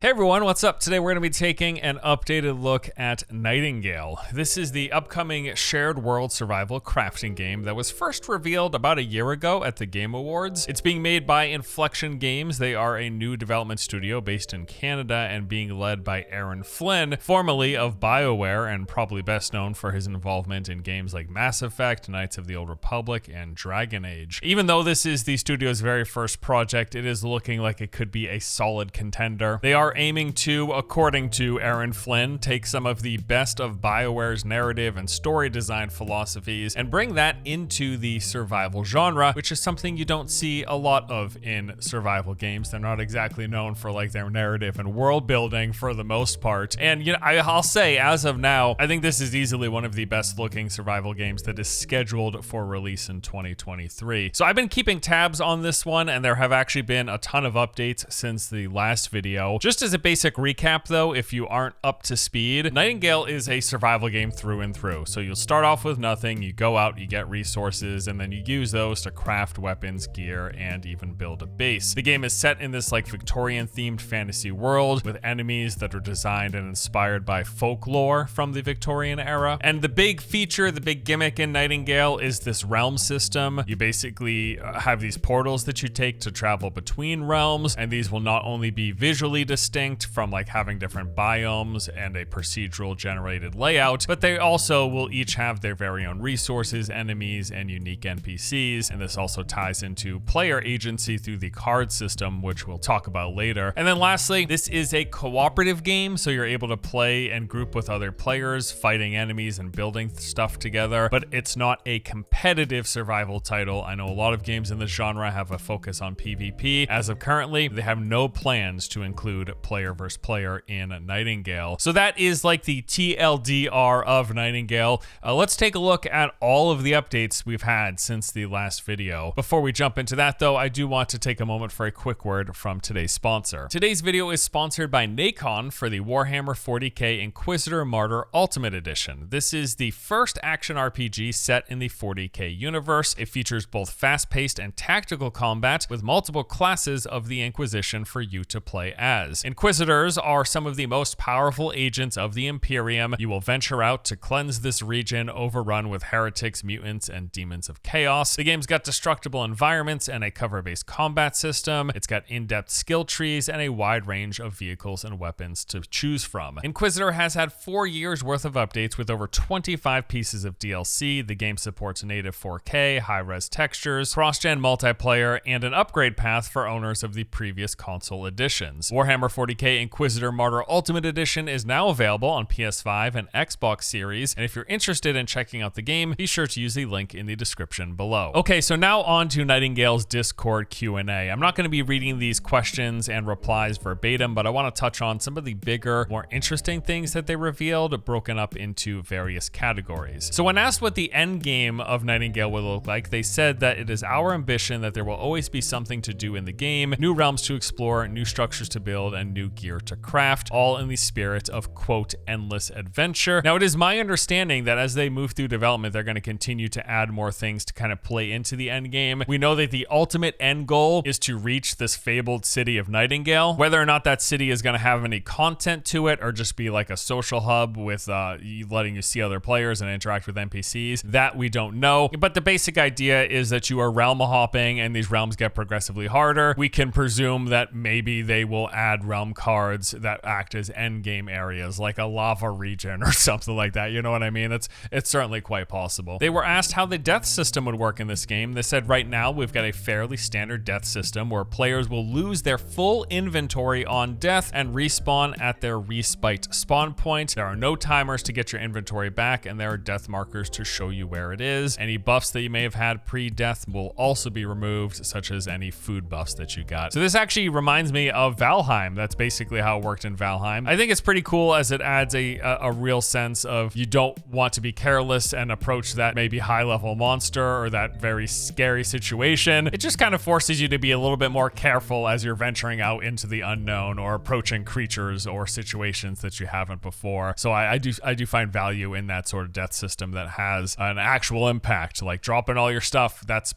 Hey everyone, what's up? Today we're going to be taking an updated look at Nightingale. This is the upcoming shared world survival crafting game that was first revealed about a year ago at the Game Awards. It's being made by Inflection Games. They are a new development studio based in Canada and being led by Aaron Flynn, formerly of BioWare and probably best known for his involvement in games like Mass Effect, Knights of the Old Republic, and Dragon Age. Even though this is the studio's very first project, it is looking like it could be a solid contender. They are aiming to, according to Aaron Flynn, take some of the best of BioWare's narrative and story design philosophies and bring that into the survival genre, which is something you don't see a lot of in survival games. They're not exactly known for like their narrative and world building for the most part. And you know, I'll say, as of now, I think this is easily one of the best looking survival games that is scheduled for release in 2023. So I've been keeping tabs on this one, and there have actually been a ton of updates since the last video. Just as a basic recap though, if you aren't up to speed, Nightingale is a survival game through and through. So you'll start off with nothing, you go out, you get resources, and then you use those to craft weapons, gear, and even build a base. The game is set in this like Victorian themed fantasy world with enemies that are designed and inspired by folklore from the Victorian era. And the big feature, the big gimmick in Nightingale is this realm system. You basically have these portals that you take to travel between realms, and these will not only be visually distinct from like having different biomes and a procedural generated layout, but they also will each have their very own resources, enemies, and unique NPCs. And this also ties into player agency through the card system, which we'll talk about later. And then lastly, this is a cooperative game, so you're able to play and group with other players, fighting enemies and building stuff together, but it's not a competitive survival title. I know a lot of games in this genre have a focus on PvP. As of currently, they have no plans to include player versus player in Nightingale. So that is like the TLDR of Nightingale. Let's take a look at all of the updates we've had since the last video. Before we jump into that though, I do want to take a moment for a quick word from today's sponsor. Today's video is sponsored by Nacon for the Warhammer 40k Inquisitor Martyr Ultimate Edition. This is the first action RPG set in the 40k universe. It features both fast-paced and tactical combat with multiple classes of the Inquisition for you to play as. Inquisitors are some of the most powerful agents of the Imperium. You will venture out to cleanse this region overrun with heretics, mutants, and demons of chaos. The game's got destructible environments and a cover-based combat system. It's got in-depth skill trees and a wide range of vehicles and weapons to choose from. Inquisitor has had 4 years worth of updates with over 25 pieces of DLC. The game supports native 4K, high-res textures, cross-gen multiplayer, and an upgrade path for owners of the previous console editions. Warhammer 40k Inquisitor Martyr Ultimate Edition is now available on PS5 and Xbox Series, and if you're interested in checking out the game, be sure to use the link in the description below. Okay, so now on to Nightingale's Discord Q&A. I'm not going to be reading these questions and replies verbatim, but I want to touch on some of the bigger, more interesting things that they revealed, broken up into various categories. So when asked what the end game of Nightingale will look like, they said that it is our ambition that there will always be something to do in the game, new realms to explore, new structures to build, and new gear to craft, all in the spirit of, quote, endless adventure. Now, it is my understanding that as they move through development, they're going to continue to add more things to kind of play into the end game. We know that the ultimate end goal is to reach this fabled city of Nightingale. Whether or not that city is going to have any content to it or just be like a social hub with letting you see other players and interact with NPCs, that we don't know. But the basic idea is that you are realm hopping and these realms get progressively harder. We can presume that maybe they will add realm cards that act as end game areas, like a lava region or something like that. You know what I mean? It's certainly quite possible. They were asked how the death system would work in this game. They said, right now we've got a fairly standard death system where players will lose their full inventory on death and respawn at their respite spawn point. There are no timers to get your inventory back, and there are death markers to show you where it is. Any buffs that you may have had pre-death will also be removed, such as any food buffs that you got. So this actually reminds me of Valheim. That's basically how it worked in Valheim. I think it's pretty cool as it adds a real sense of you don't want to be careless and approach that maybe high-level monster or that very scary situation. It just kind of forces you to be a little bit more careful as you're venturing out into the unknown or approaching creatures or situations that you haven't before. So I do find value in that sort of death system that has an actual impact. Like dropping all your stuff, that's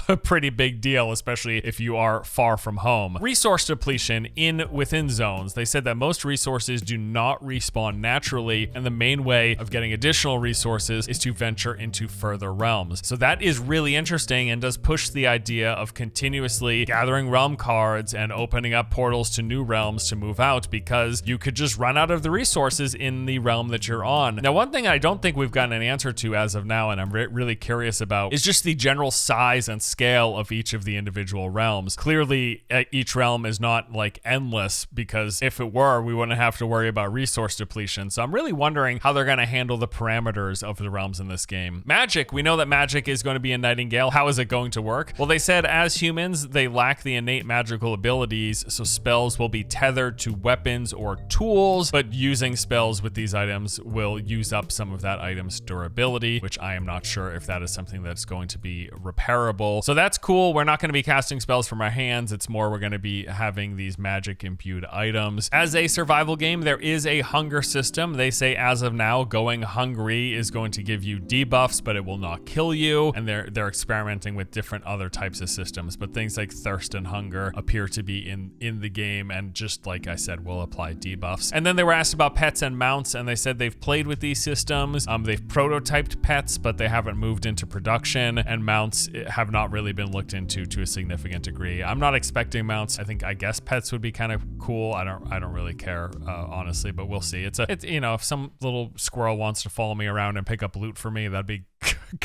a pretty big deal, especially if you are far from home. Resource depletion within zones. They said that most resources do not respawn naturally, and the main way of getting additional resources is to venture into further realms. So that is really interesting and does push the idea of continuously gathering realm cards and opening up portals to new realms to move out, because you could just run out of the resources in the realm that you're on. Now, one thing I don't think we've gotten an answer to as of now, and I'm really curious about, is just the general size and scale of each of the individual realms. Clearly, each realm is not like endless, because if it were, we wouldn't have to worry about resource depletion. So I'm really wondering how they're going to handle the parameters of the realms in this game. Magic, we know that magic is going to be in Nightingale. How is it going to work? Well, they said as humans, they lack the innate magical abilities, so spells will be tethered to weapons or tools, but using spells with these items will use up some of that item's durability, which I am not sure if that is something that's going to be repairable. So that's cool. We're not going to be casting spells from our hands. It's more we're going to be having these magic imbued items. As a survival game, there is a hunger system. They say as of now, going hungry is going to give you debuffs, but it will not kill you. And they're experimenting with different other types of systems, but things like thirst and hunger appear to be in the game, and just like I said, will apply debuffs. And then they were asked about pets and mounts, and they said they've played with these systems. They've prototyped pets, but they haven't moved into production, and mounts have not really been looked into to a significant degree. I'm not expecting mounts. I guess pets would be kind of cool. I don't really care, honestly, but we'll see. It's if some little squirrel wants to follow me around and pick up loot for me, that'd be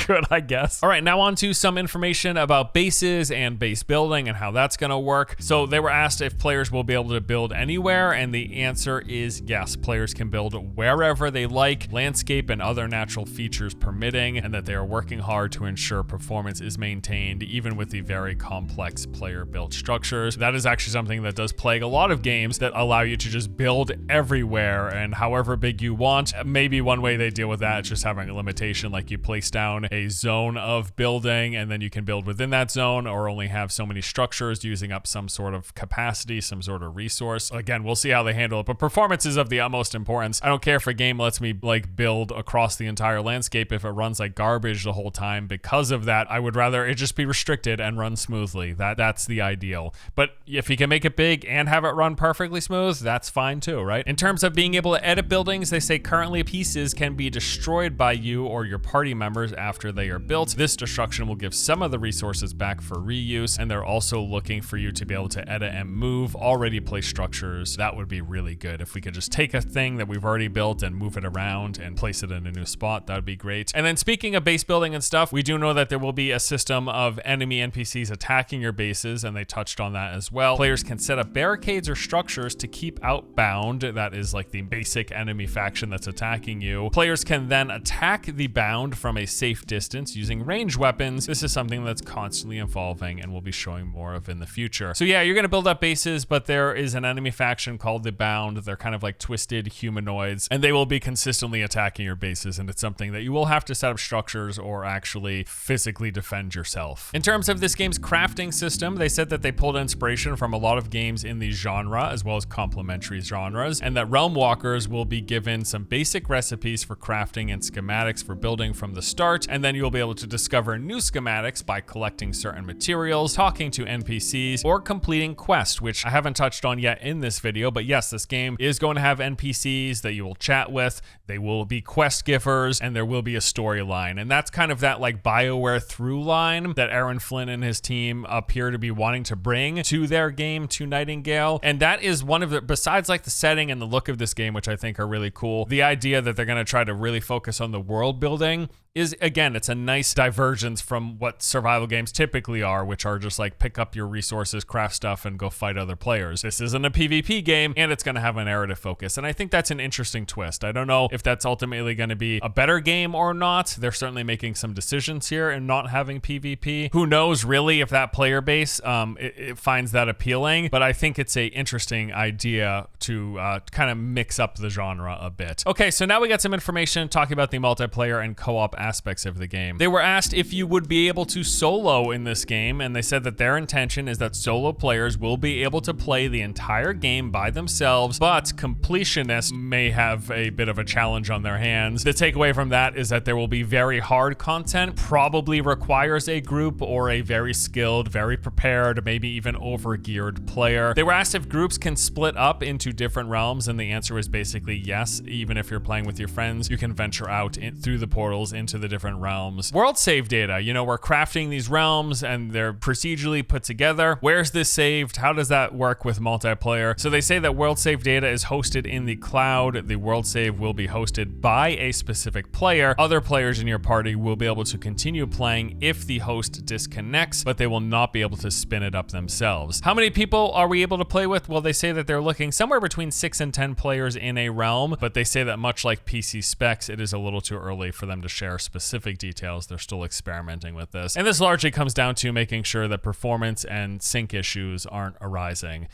good, I guess. All right, now on to some information about bases and base building and how that's gonna work. So they were asked if players will be able to build anywhere, and the answer is yes. Players can build wherever they like, landscape and other natural features permitting, and that they are working hard to ensure performance is maintained even with the very complex player-built structures. That is actually something that does plague a lot of games that allow you to just build everywhere and however big you want. Maybe one way they deal with that is just having a limitation, like you place down a zone of building and then you can build within that zone, or only have so many structures using up some sort of capacity, some sort of resource. Again, we'll see how they handle it, but performance is of the utmost importance. I don't care if a game lets me like build across the entire landscape if it runs like garbage the whole time. Because of that, I would rather it just be restricted and run smoothly. That's the ideal. But if you can make it big and have it run perfectly smooth, that's fine too, right? In terms of being able to edit buildings, they say currently pieces can be destroyed by you or your party members after they are built. This destruction will give some of the resources back for reuse, and they're also looking for you to be able to edit and move already placed structures. That would be really good. If we could just take a thing that we've already built and move it around and place it in a new spot, that would be great. And then speaking of base building and stuff, we do know that there will be a system of enemy NPCs attacking your bases, and they touched on that as well. Players can set up barricades or structures to keep outbound. That is like the basic enemy faction that's attacking you. Players can then attack the bound from a safe distance using ranged weapons. This is something that's constantly evolving and we'll be showing more of in the future. So yeah, you're going to build up bases, but there is an enemy faction called the Bound. They're kind of like twisted humanoids, and they will be consistently attacking your bases, and it's something that you will have to set up structures or actually physically defend yourself. In terms of this game's crafting system, they said that they pulled inspiration from a lot of games in the genre, as well as complementary genres, and that realm walkers will be given some basic recipes for crafting and schematics for building from the start, and then you'll be able to discover new schematics by collecting certain materials, talking to NPCs, or completing quests, which I haven't touched on yet in this video. But yes, this game is going to have NPCs that you will chat with. They will be quest givers, and there will be a storyline. And that's kind of that like BioWare through line that Aaron Flynn and his team appear to be wanting to bring to their game, to Nightingale. And that is one of the, besides like the setting and the look of this game, which I think are really cool, the idea that they're going to try to really focus on the world building is, again, it's a nice divergence from what survival games typically are, which are just like pick up your resources, craft stuff, and go fight other players. This isn't a PvP game, and it's going to have a narrative focus. And I think that's an interesting twist. I don't know if that's ultimately going to be a better game or not. They're certainly making some decisions here and not having PvP. Who knows really if that player base it finds that appealing, but I think it's a interesting idea to kind of mix up the genre a bit. Okay, so now we got some information talking about the multiplayer and co-op aspects of the game. They were asked if you would be able to solo in this game, and they said that their intention is that solo players will be able to play the entire game by themselves, but completionists may have a bit of a challenge on their hands. The takeaway from that is that there will be very hard content, probably requires a group or a very skilled, very prepared, maybe even over-geared player. They were asked if groups can split up into different realms, and the answer is basically yes. Even if you're playing with your friends, you can venture out through the portals into the different realms. World save data, you know, we're crafting these realms and they're procedurally put together. Where's this saved? How does that work with multiplayer? So they say that world save data is hosted in the cloud. The world save will be hosted by a specific player. Other players in your party will be able to continue playing if the host disconnects, but they will not be able to spin it up themselves. How many people are we able to play with? Well, they say that they're looking somewhere between 6 and 10 players in a realm, but they say that much like PC specs, it is a little too early for them to share specific details. They're still experimenting with this. And this largely comes down to making sure that performance and sync issues aren't arising.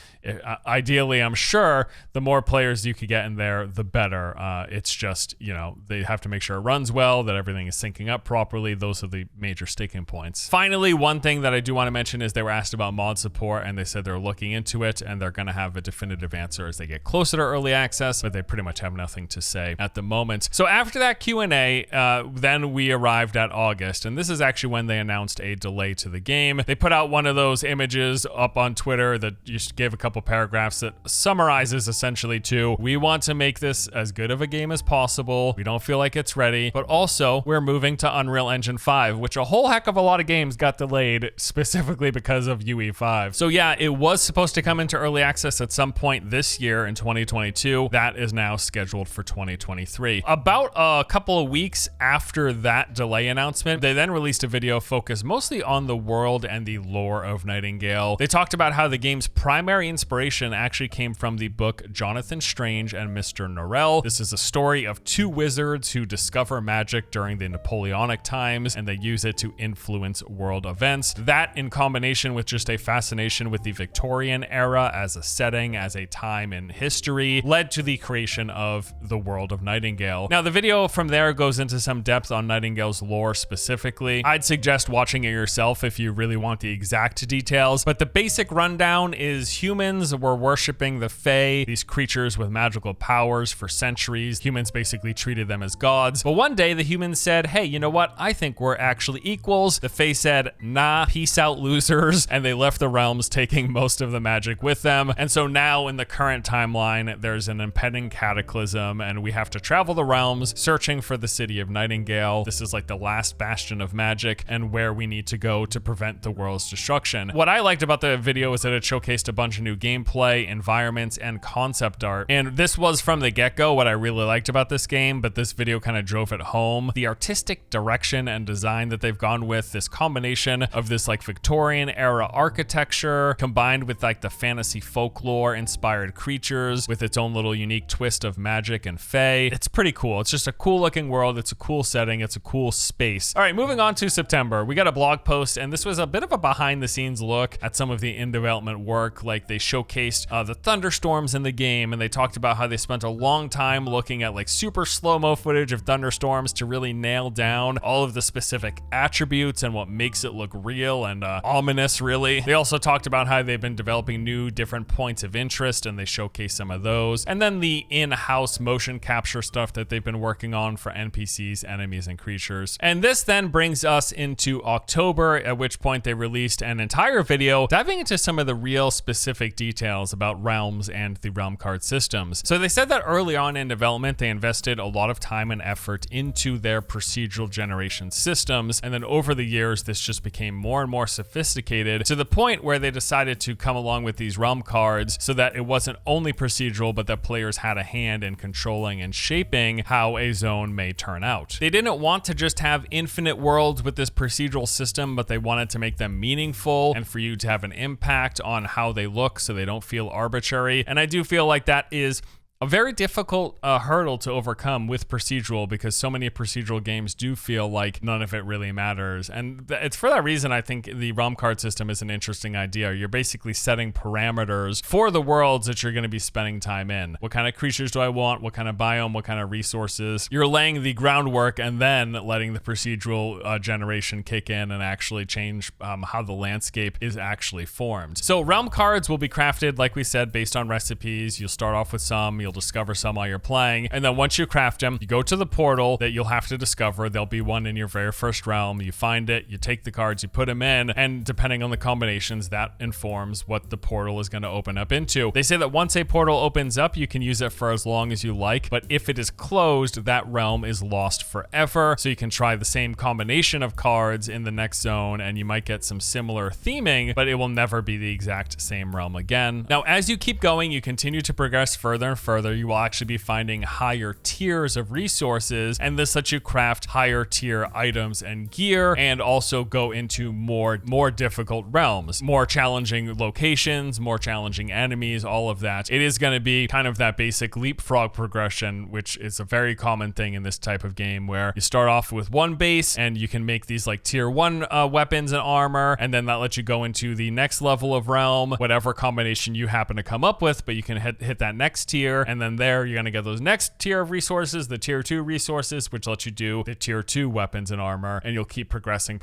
Ideally, I'm sure the more players you could get in there, the better. It's just, you know, they have to make sure it runs well, that everything is syncing up properly. Those are the major sticking points. Finally, one thing that I do want to mention is they were asked about mod support, and they said they're looking into it, and they're going to have a definitive answer as they get closer to early access, but they pretty much have nothing to say at the moment. So after that Q&A, then we arrived at August, and this is actually when they announced a delay to the game. They put out one of those images up on Twitter that just gave a couple paragraphs that summarizes essentially to, we want to make this as good of a game as possible. We don't feel like it's ready, but also we're moving to Unreal Engine 5, which a whole heck of a lot of games got delayed specifically because of UE5. So yeah, it was supposed to come into early access at some point this year in 2022. That is now scheduled for 2023. About a couple of weeks after that delay announcement, they then released a video focused mostly on the world and the lore of Nightingale. They talked about how the game's primary inspiration actually came from the book Jonathan Strange and Mr. Norrell. This is a story of two wizards who discover magic during the Napoleonic times, and they use it to influence world events. That, in combination with just a fascination with the Victorian era as a setting, as a time in history, led to the creation of the world of Nightingale. Now, the video from there goes into some depth on Nightingale's lore specifically. I'd suggest watching it yourself if you really want the exact details, but the basic rundown is humans were worshipping the Fae, these creatures with magical powers for centuries. Humans basically treated them as gods. But one day the humans said, hey, you know what? I think we're actually equals. The Fae said, nah, peace out, losers. And they left the realms, taking most of the magic with them. And so now in the current timeline, there's an impending cataclysm, and we have to travel the realms searching for the city of Nightingale. This is like the last bastion of magic and where we need to go to prevent the world's destruction. What I liked about the video is that it showcased a bunch of new gameplay, environments, and concept art. And this was from the get-go what I really liked about this game, but this video kind of drove it home. The artistic direction and design that they've gone with, this combination of this like Victorian era architecture combined with like the fantasy folklore inspired creatures with its own little unique twist of magic and fae. It's pretty cool. It's just a cool looking world. It's a cool setting. It's a cool space. All right, moving on to September. We got a blog post, and this was a bit of a behind the scenes look at some of the in development work. Like they showcased the thunderstorms in the game, and they talked about how they spent a long time looking at like super slow-mo footage of thunderstorms to really nail down all of the specific attributes and what makes it look real and ominous, really. They also talked about how they've been developing new different points of interest, and they showcased some of those. And then the in-house motion capture stuff that they've been working on for NPCs, enemies, and creatures. And this then brings us into October, at which point they released an entire video diving into some of the real specific details about realms and the realm card systems. So they said that early on in development, they invested a lot of time and effort into their procedural generation systems, and then over the years, this just became more and more sophisticated to the point where they decided to come along with these realm cards so that it wasn't only procedural, but that players had a hand in controlling and shaping how a zone may turn out. They didn't want to just have infinite worlds with this procedural system, but they wanted to make them meaningful and for you to have an impact on how they look so they don't feel arbitrary. And I do feel like that is a very difficult hurdle to overcome with procedural, because so many procedural games do feel like none of it really matters. And it's for that reason I think the realm card system is an interesting idea. You're basically setting parameters for the worlds that you're going to be spending time in. What kind of creatures do I want? What kind of biome? What kind of resources? You're laying the groundwork and then letting the procedural generation kick in and actually change how the landscape is actually formed. So realm cards will be crafted, like we said, based on recipes. You'll start off with some, you'll discover some while you're playing, and then once you craft them, you go to the portal that you'll have to discover. There'll be one in your very first realm. You find it, you take the cards, you put them in, and depending on the combinations, that informs what the portal is going to open up into. They say that once a portal opens up, you can use it for as long as you like, but if it is closed, that realm is lost forever. So you can try the same combination of cards in the next zone, and you might get some similar theming, but it will never be the exact same realm again. Now, as you keep going, you continue to progress further and further. You will actually be finding higher tiers of resources, and this lets you craft higher tier items and gear, and also go into more difficult realms, more challenging locations, more challenging enemies, all of that. It is going to be kind of that basic leapfrog progression, which is a very common thing in this type of game, where you start off with one base and you can make these like tier 1 weapons and armor, and then that lets you go into the next level of realm, whatever combination you happen to come up with, but you can hit that next tier, and then there you're going to get those next tier of resources, the tier 2 resources, which lets you do the tier 2 weapons and armor, and you'll keep progressing,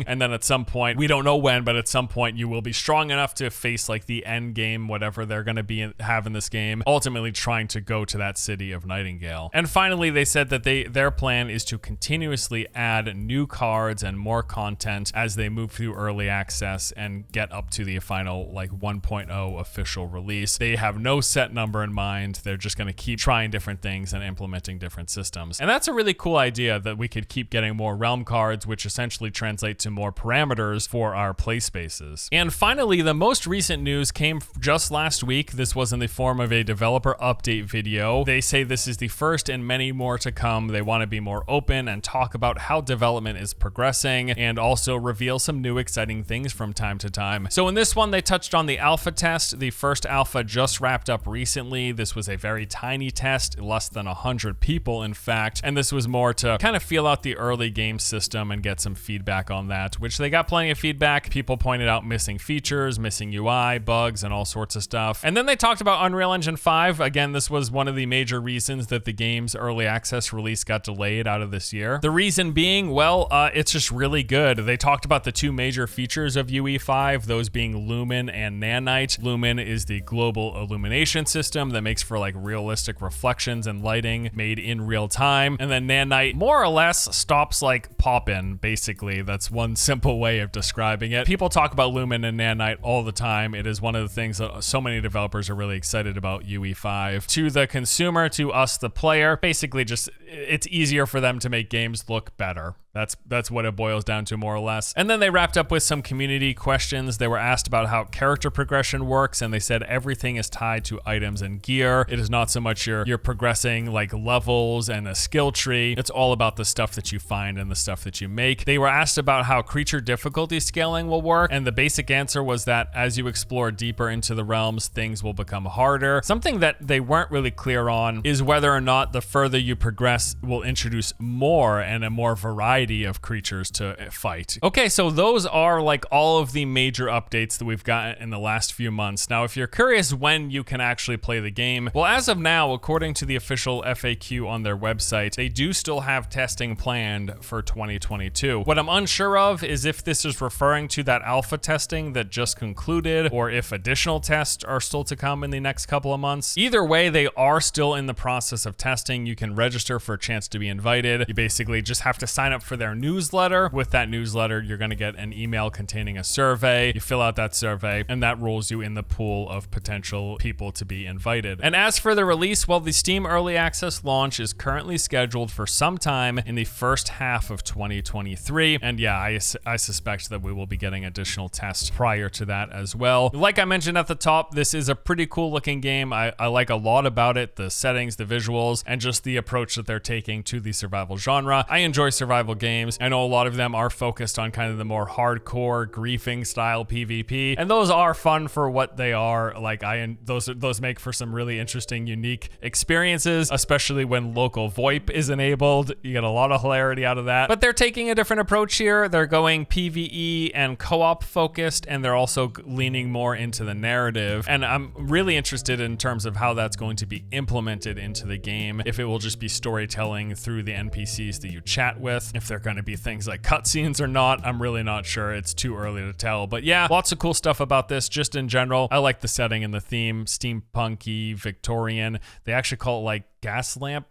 and then at some point, we don't know when, but at some point you will be strong enough to face like the end game, whatever they're going to have in this game, ultimately trying to go to that city of Nightingale. And finally, they said that their plan is to continuously add new cards and more content as they move through early access and get up to the final like 1.0 official release. They have no set number in mind. They're just going to keep trying different things and implementing different systems. And that's a really cool idea, that we could keep getting more realm cards, which essentially translate to more parameters for our play spaces. And finally, the most recent news came just last week. This was in the form of a developer update video. They say this is the first and many more to come. They want to be more open and talk about how development is progressing, and also reveal some new exciting things from time to time. So in this one, they touched on the alpha test. The first alpha just wrapped up recently. This was a very tiny test, less than 100 people in fact, and this was more to kind of feel out the early game system and get some feedback on that, which they got plenty of feedback. People pointed out missing features, missing UI, bugs, and all sorts of stuff. And then they talked about Unreal Engine 5. Again, this was one of the major reasons that the game's early access release got delayed out of this year. The reason being, well, it's just really good. They talked about the two major features of UE5, those being Lumen and Nanite. Lumen is the global illumination system that makes for like realistic reflections and lighting made in real time. And then Nanite more or less stops like pop-in, basically. That's one simple way of describing it. People talk about Lumen and Nanite all the time. It is one of the things that so many developers are really excited about UE5. To the consumer, to us, the player, basically just it's easier for them to make games look better. That's what it boils down to, more or less. And then they wrapped up with some community questions. They were asked about how character progression works, and they said everything is tied to items and gear. It is not so much you're progressing like levels and a skill tree. It's all about the stuff that you find and the stuff that you make. They were asked about how creature difficulty scaling will work, and the basic answer was that as you explore deeper into the realms, things will become harder. Something that they weren't really clear on is whether or not the further you progress will introduce more and a more variety of creatures to fight. Okay, so those are like all of the major updates that we've gotten in the last few months. Now, if you're curious when you can actually play the game, well, as of now, according to the official FAQ on their website, they do still have testing planned for 2022. What I'm unsure of is if this is referring to that alpha testing that just concluded, or if additional tests are still to come in the next couple of months. Either way, they are still in the process of testing. You can register for a chance to be invited. You basically just have to sign up for their newsletter. With that newsletter, you're going to get an email containing a survey. You fill out that survey, and that rolls you in the pool of potential people to be invited. And as for the release, well, the Steam Early Access launch is currently scheduled for sometime in the first half of 2023. And yeah, I suspect that we will be getting additional tests prior to that as well. Like I mentioned at the top, this is a pretty cool looking game. I like a lot about it, the settings, the visuals, and just the approach that they're taking to the survival genre. I enjoy survival games. I know a lot of them are focused on kind of the more hardcore griefing style PvP, and those are fun for what they are. Like those make for some really interesting, unique experiences, especially when local VoIP is enabled. You get a lot of hilarity out of that. But they're taking a different approach here. They're going PvE and co-op focused, and they're also leaning more into the narrative. And I'm really interested in terms of how that's going to be implemented into the game. If it will just be storytelling through the NPCs that you chat with, if they're going to be things like cutscenes or not, I'm really not sure. It's too early to tell. But yeah, lots of cool stuff about this just in general. I like the setting and the theme, steampunky, Victorian. They actually call it like gas lamp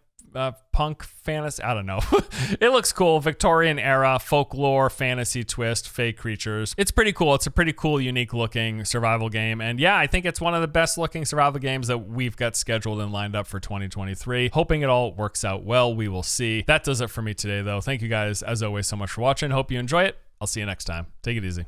punk fantasy. I don't know. It looks cool. Victorian era, folklore, fantasy twist, fake creatures. It's pretty cool. It's a pretty cool, unique looking survival game. And yeah, I think it's one of the best looking survival games that we've got scheduled and lined up for 2023. Hoping it all works out well. We will see. That does it for me today though. Thank you guys as always so much for watching. Hope you enjoy it. I'll see you next time. Take it easy.